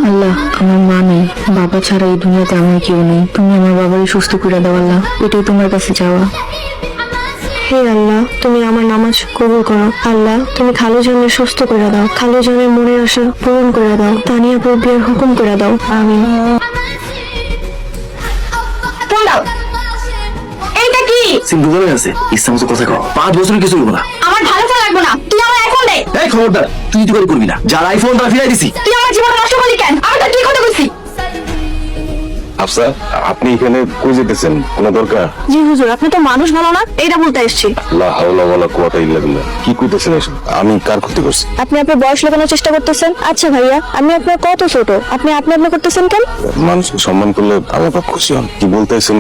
আল্লাহ, আমার মা নেই, বাবা ছাড়া এই দুনিয়াতে আমার কেউ নেই। তুমি আমার বাবারই সুস্থ করে দাও আল্লাহ, এটাই তোমার কাছে চাওয়া। হে আল্লাহ, তুমি আমার নামাজ কবুল করো। আল্লাহ, তুমি খালু জানের সুস্থ করে দাও, খালু জানের মনের আশা পূরণ করে দাও, তানিয়াপুর বিয়ের হুকুম করে দাও, আমিন। এইটা কি? সিম্পল ভাবে আছে, ইচ্ছা মতো কথা কও। 5 বছর কিছু করবো না। আমার ভালো ফল লাগবে না, তুই আমার আইফোন দে। এই খবরদার, তুই তো করে করবি না। যার আইফোন তারা ফিরাই দিছি। তুই আমার জীবন নষ্ট করলি কেন? আমি তো ঠিক কথা কইছি। আফসা, আপনি এখানে কই যেতেছেন? কোনো দরকার? জি হুজুর, আপনি তো মানুষ ভালো না, এইটা বলতে এসেছি। লা হাওলা ওয়ালা কুওয়াতা ইল্লা বিল্লাহ। কি কইতেছেন এসব? আমি কার ক্ষতি করছি? আপনি আপনার বয়স লাগানোর চেষ্টা করতেছেন। আচ্ছা ভাইয়া, আমি আপনার কত ছোট, আপনি করতেছেন কেন? মানুষকে সম্মান করলে আমার বাপ খুশি হন। কি বলতেছেন?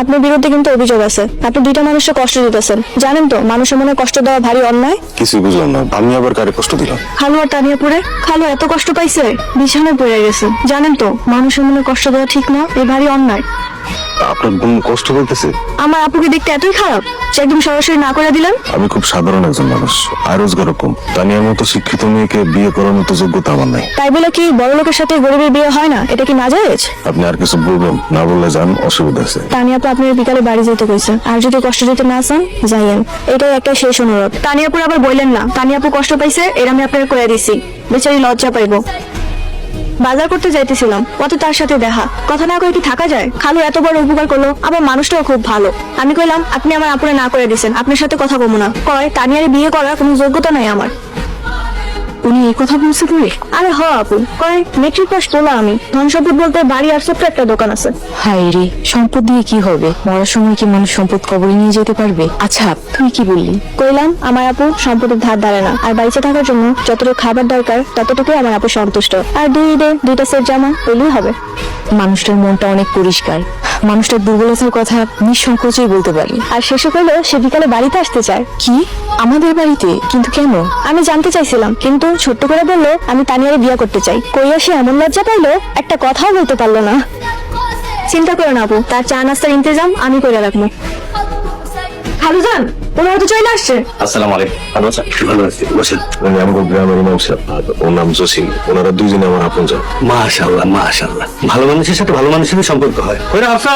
আপনার বিরুদ্ধে কিন্তু অভিযোগ আছে, আপনি 2টা মানুষকে কষ্ট দিতেছেন। জানেন তো মানুষের মনে কষ্ট দেওয়া ভারী অন্যায়। কিছুই বুঝলাম না, আমি আবার কারে কষ্ট দিলাম? খালু আর তানিয়াপুরে, খালু এত কষ্ট পাইছে, বিছানায় পড়ে গেছে। জানেন তো মানুষের মনে কষ্ট দেওয়া ঠিক না, এই ভারী অন্যায়। আপনার বোন কষ্ট বলতেছে? আমার আপুকে দেখতে এতই খারাপ যে একদম সরাসরি না করে দিলেন। আমি খুব সাধারণ একজন মানুষ, আয় রোজগার কম। তানিয়ার মতো শিক্ষিত মেয়েকে বিয়ে করার মতো যোগ্যতা আমার নাই। তাই বলে কি বড় লোকের সাথে গরিবের বিয়ে হয় না? এটা কি নাজায়েজ? আপনি আর কিছু বলবেন? না বললে যান, অসুবিধা আছে। তানিয়াপু আপনার বিকালে বাড়ি যেতে কইছে, আর যদি কষ্ট দিতে না চান যাইয়েন, এটাই একটা শেষ অনুরোধ। তানিয়াপুর আবার বললেন না, তানিয়াপু কষ্ট পাইছে, এর আমি আপনাকে কইয়া দিছি, বেচারি লজ্জা পাইবো। বাজার করতে যাইতেছিলাম, কত তার সাথে দেখা, কথা না কয়ে কি থাকা যায়? খালু এত বড় উপকার করলো, আবার মানুষটাও খুব ভালো। আমি কইলাম আপনি আমার আপুরে না করে দিছেন, আপনার সাথে কথা কমু না। কয় তানিয়ারে বিয়ে করার কোনো যোগ্যতা নাই আমার। উনি এই কথা বলছে তুমি? আরে হ আপু, কয় মেট্রিক পাস বলা আমি, ধন সম্পদ বলতে বাড়ি আর ছোট্ট একটা দোকান আছে। হাই রে, সম্পদ দিয়ে কি হবে? মরার সময় কি মানুষ সম্পদ কবরে নিয়ে যেতে পারবে? আচ্ছা তুই কি বললি? কইলাম আমার আপু সম্পদের ধার ধারে না, আর বাইচে থাকার জন্য যতটুকু খাবার দরকার ততটুকুই আমার আপু সন্তুষ্ট। আর 2 ঈদে 2টা সেট জামা পেলেই হবে। মানুষটার মনটা অনেক পরিষ্কার, মানুষটার দুর্বলতার কথা নিঃসংকোচেই বলতে পারি। আর শেষে কইলো সে বিকালে বাড়িতে আসতে চায়। কি? আমাদের বাড়িতে? কিন্তু কেন? আমি জানতে চাইছিলাম, কিন্তু ছোট্ট করে বললো আমি তানিয়ারে বিয়ে করতে চাই। কইয়া সে এমন লজ্জা পাইলো, একটা কথাও বলতে পারলো না। চিন্তা করো না আপু, তার চা নাস্তার ইন্তজাম আমি করে রাখবো। খালুজান, ওনারা তো চলে আসছে। আসসালামু আলাইকুম। ভালো আছেন? ভালো আছি, বসেন। উনি আমাদের গ্রামের ইমাম সাহেব, আর ওর নাম জসিম। ওনারা দুইজনে আমার আপনজন। মাশাআল্লাহ, মাশাআল্লাহ। ভালো মানুষের সাথে ভালো মানুষেরই সম্পর্ক হয়। ওই আফসা,